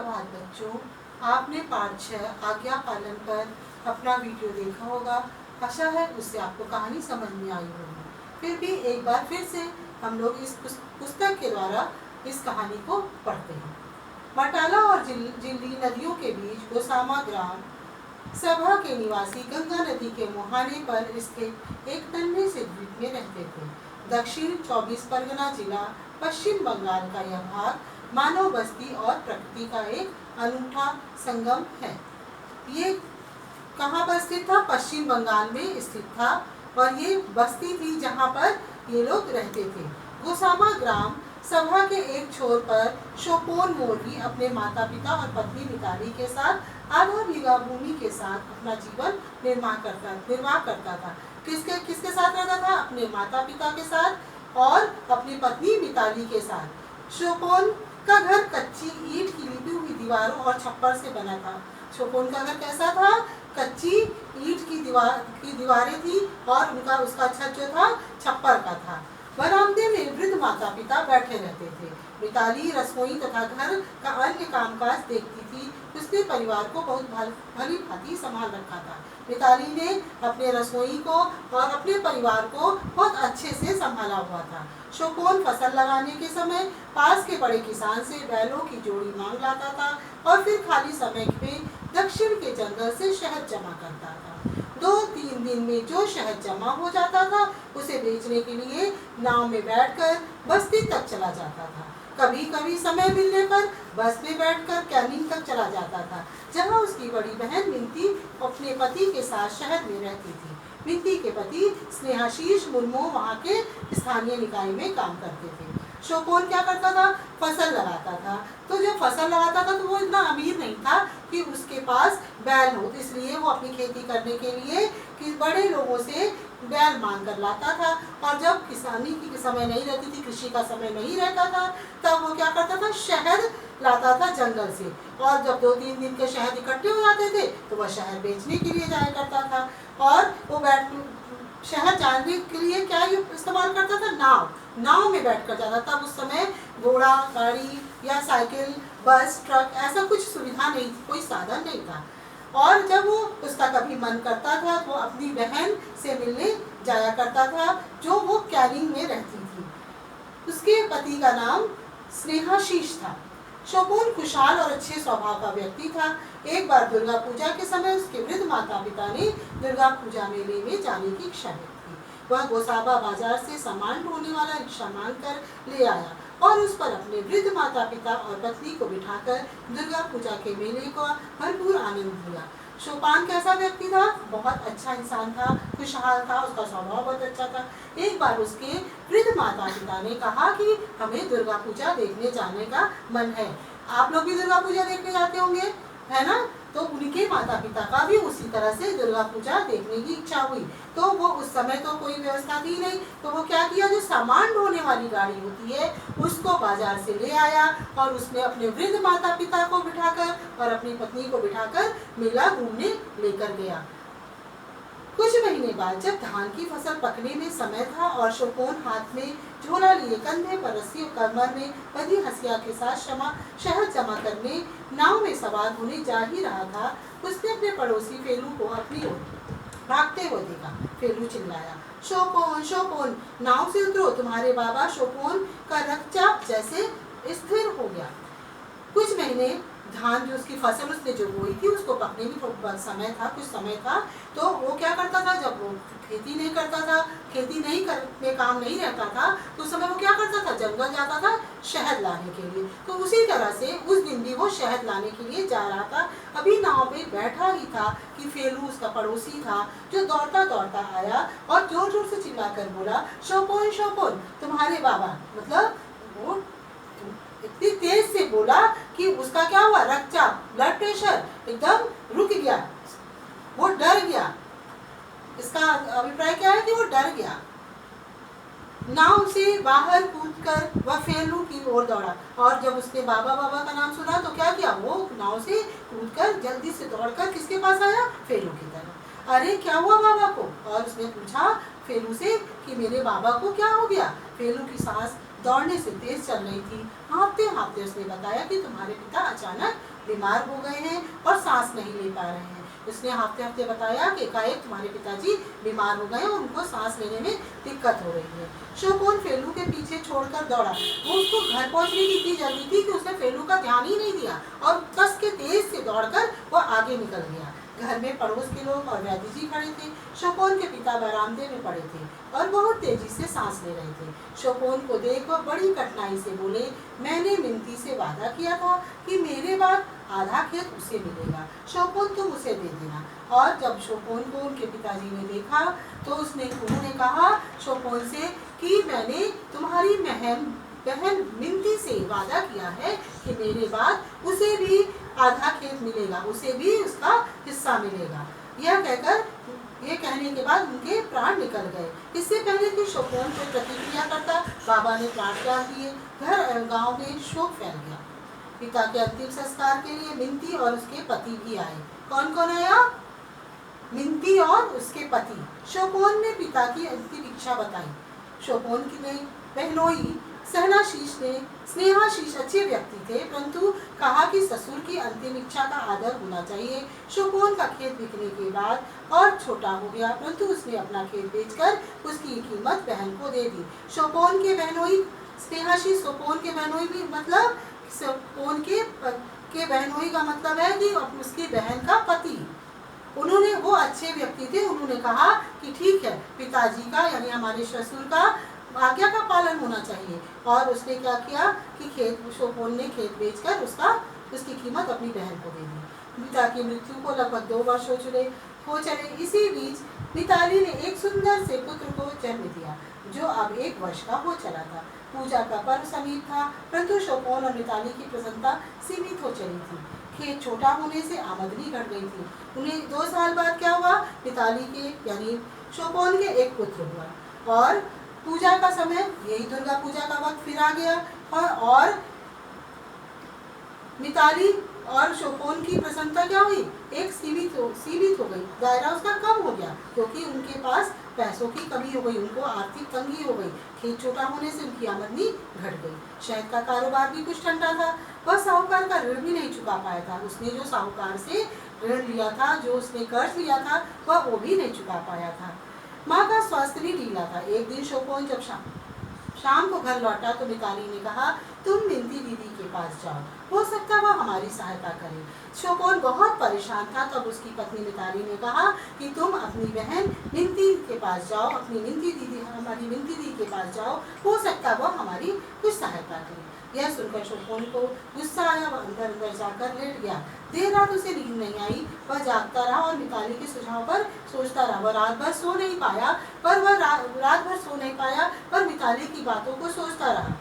सुप्रभात बच्चों, आपने पाठ 6 आज्ञा पालन पर अपना वीडियो देखा होगा। आशा है उससे आपको कहानी समझ में आई होगी। फिर भी एक बार फिर से हम लोग इस पुस्तक के द्वारा इस कहानी को पढ़ते हैं। बटाला और जिल्ली नदियों के बीच गोसामा ग्राम सभा के निवासी गंगा नदी के मुहाने पर स्थित एक नन्हे से द्वीप में रहते थे। दक्षिण 24 परगना जिला पश्चिम बंगाल का यह भाग मानव बस्ती और प्रकृति का एक अनूठा संगम है। ये कहाँ पर स्थित था? पश्चिम बंगाल में स्थित था और ये बस्ती थी जहाँ पर ये लोग रहते थे। गोसामा ग्राम सभा के एक छोर पर शोपोन मोरवी अपने माता पिता और पत्नी मिताली के साथ आधा बीघा भूमि के साथ अपना जीवन निर्वाह करता था। किसके साथ रहता था? अपने माता पिता के साथ और अपनी पत्नी मिताली के साथ। शोपोन का घर कच्ची ईंट की लिपी हुई दीवारों और छप्पर से बना था। शोपोन का घर कैसा था? कच्ची ईंट की दीवारें थी और उसका छत जो था छप्पर का था। बरामदे में वृद्ध माता पिता बैठे रहते थे। मिताली रसोई तथा घर का अन्य कामकाज देखती थी। उसने परिवार को बहुत भली भांति संभाल रखा था। मिताली ने अपने रसोई को और अपने परिवार को बहुत अच्छे से संभाला हुआ था। शोपोन फसल लगाने के समय पास के बड़े किसान से बैलों की जोड़ी मांग लाता था और फिर खाली समय में दक्षिण के जंगल से शहद जमा करता था। 2-3 दिन में जो शहद जमा हो जाता था उसे बेचने के लिए नाव में बैठकर बस्ती तक चला जाता था। कभी कभी समय मिलने पर बस में बैठकर कैनिंग तक चला जाता था, जहां उसकी बड़ी बहन मिंती अपने पति के साथ शहर में रहती थी। मिंती के पति स्नेहाशीष मुर्मू वहां के स्थानीय निकाय में काम करते थे। शोपोन क्या करता था? फसल लगाता था। तो जब फसल लगाता था तो वो इतना अमीर नहीं था कि उसके पास बैल हो, इसलिए वो अपनी खेती करने के लिए बड़े लोगों से बैल मांग कर लाता था। और जब किसानी की समय नहीं रहती थी, कृषि का समय नहीं रहता था, तब वो क्या करता था? शहद लाता था जंगल से। और जब 2-3 दिन के शहद इकट्ठे हो जाते थे तो वह शहद बेचने के लिए जाया करता था। और वो शहर जाने के लिए क्या इस्तेमाल करता था? नाव में बैठकर जाता था। उस समय घोड़ा गाड़ी या साइकिल बस ट्रक ऐसा कुछ सुविधा नहीं थी, कोई साधन नहीं था। और जब वो उसका कभी मन करता था तो अपनी बहन से मिलने जाया करता था जो वो कैनिंग में रहती थी। उसके पति का नाम स्नेहाशीष था। शोपोन खुशहाल और अच्छे स्वभाव का व्यक्ति था। एक बार दुर्गा पूजा के समय उसके वृद्ध माता पिता ने दुर्गा पूजा मेले में जाने की इच्छा व्यक्त की। वह गोसाबा बाजार से सामान ढोने वाला रिक्शा मांग कर ले आया और उस पर अपने वृद्ध माता पिता और पत्नी को बिठाकर दुर्गा पूजा के मेले का भरपूर आनंद लिया। शोपान कैसा व्यक्ति था? बहुत अच्छा इंसान था, खुशहाल था, उसका स्वभाव बहुत अच्छा था। एक बार उसके वृद्ध माता पिता ने कहा कि हमें दुर्गा पूजा देखने जाने का मन है। आप लोग भी दुर्गा पूजा देखने जाते होंगे, है ना? तो उनके माता पिता का भी उसी तरह से दुर्गा पूजा देखने की इच्छा हुई। तो वो उस समय तो कोई व्यवस्था थी नहीं, तो वो क्या किया? जो सामान ढोने वाली गाड़ी होती है उसको बाजार से ले आया और उसने अपने वृद्ध माता पिता को बिठाकर और अपनी पत्नी को बिठाकर मेला घूमने लेकर गया। कुछ महीने बाद जब धान की फसल पकने में समय था और शोपोन हाथ में झोला लिए कंधे पर रस्सी और कमर में बंधी हंसिया के साथ शहद जमा करने नाव में सवार होने जा ही रहा था, उसने अपने पड़ोसी फेलू को अपनी ओर भागते हुए देखा। फेलू चिल्लाया, शोपोन शोपोन, नाव से उतरो, तुम्हारे बाबा। शोपोन का रक्तचाप जैसे स्थिर हो गया। कुछ महीने धान जो उसकी फसल उसने जो बोई थी उसको पकने में कुछ समय था, तो वो क्या करता था? जब वो खेती नहीं करता था, खेती नहीं करने काम नहीं रहता था, तो उस समय वो क्या करता था? जंगल जाता था शहद लाने के लिए। तो उसी तरह से उस दिन भी वो शहद लाने के लिए जा रहा था। अभी नाव पे बैठा ही था कि फेलू उसका पड़ोसी था जो दौड़ता दौड़ता आया और जोर जोर से चिल्लाकर बोला, शोपोन शोपोन, तुम्हारे बाबा। मतलब वो इतनी तेज से बोला कि उसका क्या हुआ? रक्तचाप, ब्लड प्रेशर एकदम रुक गया, वो डर गया। इसका अभिप्राय क्या है कि वो डर गया। नाव से बाहर कूदकर वह फेलू की ओर दौड़ा और जब उसने बाबा बाबा का नाम सुना तो क्या किया? वो नाव से कूदकर जल्दी से दौड़कर किसके पास आया? फेलू की तरफ। अरे क्या हुआ बाबा को? और उसने पूछा फेलू से कि मेरे बाबा को क्या हो गया? फेलू की सांस दौड़ने से तेज चल रही थी। हाँफते हाँफते उसने बताया कि तुम्हारे पिता अचानक बीमार हो गए हैं और सांस नहीं ले पा रहे हैं। उसने हफ्ते हफ्ते बताया कि एकाएक तुम्हारे पिताजी बीमार हो गए और उनको सांस लेने में दिक्कत हो रही है। शोपोन फेलू के पीछे छोड़कर दौड़ा। वो उसको घर पहुंचने की इतनी जल्दी थी कि उसने फेलू का ध्यान ही नहीं दिया और कस के तेज से दौड़कर वो आगे निकल गया। घर में पड़ोस के लोग और वैद्य जी खड़े थे। शोपोन के पिता बरामदे में पड़े थे और बहुत तेजी से सांस ले रहे थे। शोपोन को देख वह बड़ी कठिनाई से बोले, मैंने मिनती से वादा किया था कि मेरे बाद आधा खेत उसे मिलेगा। शोपोन तुम उसे दे देना। और जब शोपोन को उनके पिताजी ने देखा तो उन्होंने कहा शोपोन से कि मैंने तुम्हारी बहन मिनती से वादा किया है कि मेरे बाद उसे भी आधा खेत मिलेगा, उसे भी उसका हिस्सा मिलेगा। ये कहने के बाद उनके प्राण निकल गए। इससे पहले कि शोपोन को प्रतिक्रिया करता, बाबा ने प्राण त्याग दिए। घर गांव में शोक फैल गया। पिता के अंतिम संस्कार के लिए मिनती और उसके पति भी आए। कौन कौन आया? मिनती और उसके पति। शोपोन ने पिता की अंतिम इच्छा बताई। शोपोन की बहनोई स्नेहाशीष अच्छे व्यक्ति थे, परंतु कहा कि ससुर की अंतिम इच्छा का आदर होना चाहिए। शोपोन का खेत बिकने के बाद और छोटा हो गया, परंतु उसने अपना खेत बेचकर उसकी कीमत बहन को दे दी। शोपोन के बहनोई स्नेहाशीष, शोपोन के बहनोई भी मतलब शोपोन के बहनोई का मतलब है कि उसकी बहन का पति। वो अच्छे व्यक्ति थे। उन्होंने कहा कि ठीक है, पिताजी का यानी हमारे ससुर का आज्ञा का पालन होना चाहिए। और उसने क्या किया कि शोपोन ने खेत बेचकर उसकी कीमत अपनी बहन को दे दी। पिता की मृत्यु को लगभग 2 वर्ष हो चले। इसी बीच मिताली ने एक सुंदर से पुत्र को जन्म दिया जो अब 1 वर्ष का हो चला था। पूजा का पर्व समीप था, परंतु शोपोन और मिताली की प्रसन्नता सीमित हो चली थी। खेत छोटा होने से आमदनी घट गई थी। उन्हें 2 साल बाद क्या हुआ? मिताली के यानी शोपोन के एक पुत्र हुआ और पूजा का समय, यही दुर्गा पूजा का वक्त फिर आ गया और मिताली और शोपोन की प्रसन्नता क्या हुई? एक सीमित हो गई, दायरा उसका कम हो गया क्योंकि उनके पास पैसों की कमी हो गई, उनको आर्थिक तंगी हो गई। खेत छोटा होने से उनकी आमदनी घट गई। शहद का कारोबार भी कुछ ठंडा था। वह साहूकार का ऋण भी नहीं चुका पाया था। उसने जो साहूकार से ऋण लिया था, जो उसने कर्ज लिया था, वह वो भी नहीं चुका पाया था। माँ का स्वास्थ्य भी ढीला था। एक दिन शोपोन जब शाम को घर लौटा तो मिताली ने कहा, तुम मिनती दीदी के पास जाओ, हो सकता है वह हमारी सहायता करे। शोपोन बहुत परेशान था। तब उसकी पत्नी मिताली ने कहा कि तुम अपनी बहन मिनती के पास जाओ, हमारी मिनती दीदी के पास जाओ, हो सकता है वह हमारी कुछ सहायता करे। यह सुनकर शोपोन को गुस्सा आया। वह अंदर जाकर लेट गया। देर रात उसे नींद नहीं आई। वह जागता रहा और मिताली के सुझाव पर सोचता रहा। वह रात भर सो नहीं पाया पर मिताली की बातों को सोचता रहा।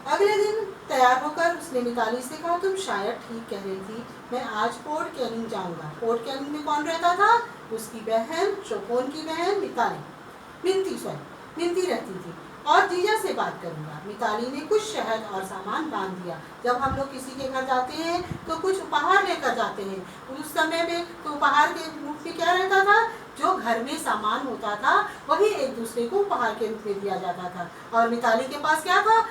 अगले दिन तैयार होकर उसने मिताली से कहा, तुम शायद ठीक कह रही थी, मैं आज पोर्ट कैनिंग जाऊंगा। पोर्ट कैनिंग में कौन रहता था? उसकी बहन, शोपोन की बहन मिनती रहती थी और जीजा से बात करूंगा। मिताली ने कुछ शहद और सामान बांध दिया। जब हम लोग किसी के घर जाते हैं तो कुछ उपहार लेकर जाते हैं। उस समय में तो उपहार के रूप में क्या रहता था? जो घर में सामान होता था वही एक दूसरे को उपहार के रूप में दिया जाता था। और मिताली के पास क्या था?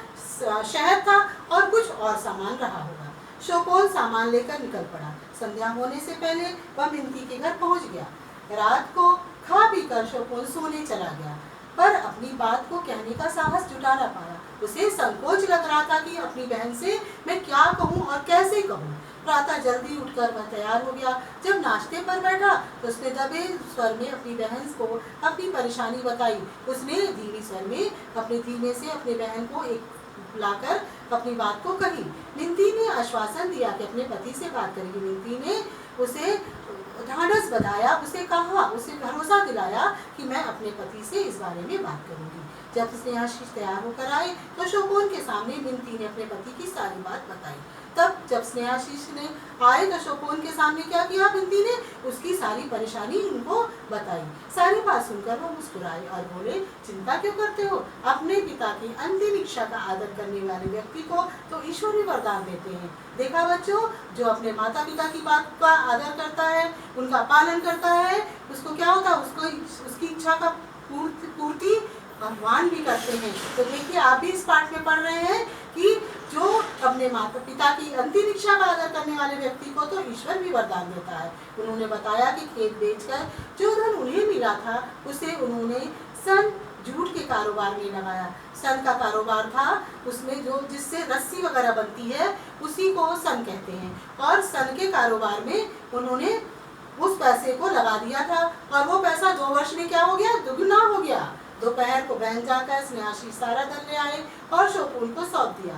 शहद था और कुछ और सामान रहा होगा। शोपोन सामान लेकर निकल पड़ा। संध्या होने से पहले वह मिनती के घर पहुंच गया। रात को खा पी कर शोपोन सोने चला गया, पर अपनी बात को कहने का साहस जुटा न पाया। उसे संकोच लग रहा था कि अपनी बहन से मैं क्या कहूँ और कैसे कहूँ। प्रातः जल्दी उठकर वह तैयार हो गया। जब नाश्ते पर बैठा तो उसने दबे स्वर में अपनी बहन को अपनी परेशानी बताई। उसने धीमे स्वर में धीमे से अपनी बहन को एक बुलाकर अपनी बात को कही। मिनती ने आश्वासन दिया कि अपने पति से बात करेगी। मिनती ने उसे ढांढस बंधाया, उसे भरोसा दिलाया कि मैं अपने पति से इस बारे में बात करूंगी। जब स्नेहाशीष तैयार होकर आए तो शोपोन के सामने मिनती ने अपने पति की सारी बात बताई। तब जब स्नेहाशीष ने आए तो शोपोन के सामने क्या किया? मिनती ने उसकी सारी परेशानी उनको बताई। सारी बात सुनकर वो मुस्कुराए और बोले, चिंता क्यों करते हो? अपने पिता की अंतिम इच्छा का आदर करने वाले व्यक्ति को तो ईश्वर ही वरदान देते हैं। देखा बच्चों, जो अपने माता पिता की बात का आदर करता है, उनका पालन करता है, उसको क्या होता है? उसकी इच्छा का पूर्ति भगवान भी करते हैं। तो देखिए, आप भी इस पाठ में पढ़ रहे हैं कि जो अपने माता पिता की अंतिम इच्छा का आदर करने वाले व्यक्ति को तो ईश्वर भी वरदान देता है। उन्होंने बताया कि खेत बेचकर जो धन उन्हें मिला था उसे उन्होंने सन जूट के कारोबार में लगाया। सन का कारोबार था, उसमें जो जिससे रस्सी वगैरह बनती है उसी को सन कहते हैं, और सन के कारोबार में उन्होंने उस पैसे को लगा दिया था और वो पैसा 2 वर्ष में क्या हो गया, दुगना हो गया। दोपहर को बैंक जाकर स्नेहाशीष सारा धन ले आए और शोपोन को सौंप दिया।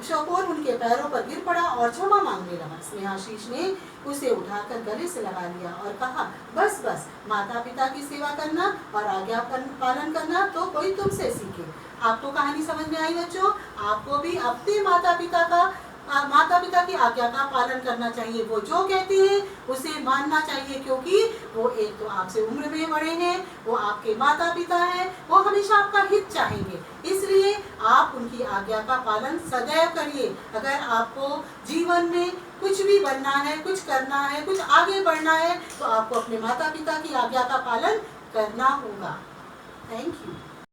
शोपोन उनके पैरों पर गिर पड़ा और क्षमा मांगने लगा। स्नेहाशीष ने उसे उठाकर गले से लगा लिया और कहा, बस बस, माता पिता की सेवा करना और आज्ञा पालन करना तो कोई तुमसे सीखे। आपको कहानी समझ में आई बच्चों? आपको भी अपने माता पिता की आज्ञा का पालन करना चाहिए। वो जो कहते हैं उसे मानना चाहिए, क्योंकि वो एक तो आपसे उम्र में बड़े हैं, वो आपके माता पिता हैं, वो हमेशा आपका हित चाहेंगे। इसलिए आप उनकी आज्ञा का पालन सदैव करिए। अगर आपको जीवन में कुछ भी बनना है, कुछ करना है, कुछ आगे बढ़ना है, तो आपको अपने माता पिता की आज्ञा का पालन करना होगा। Thank you.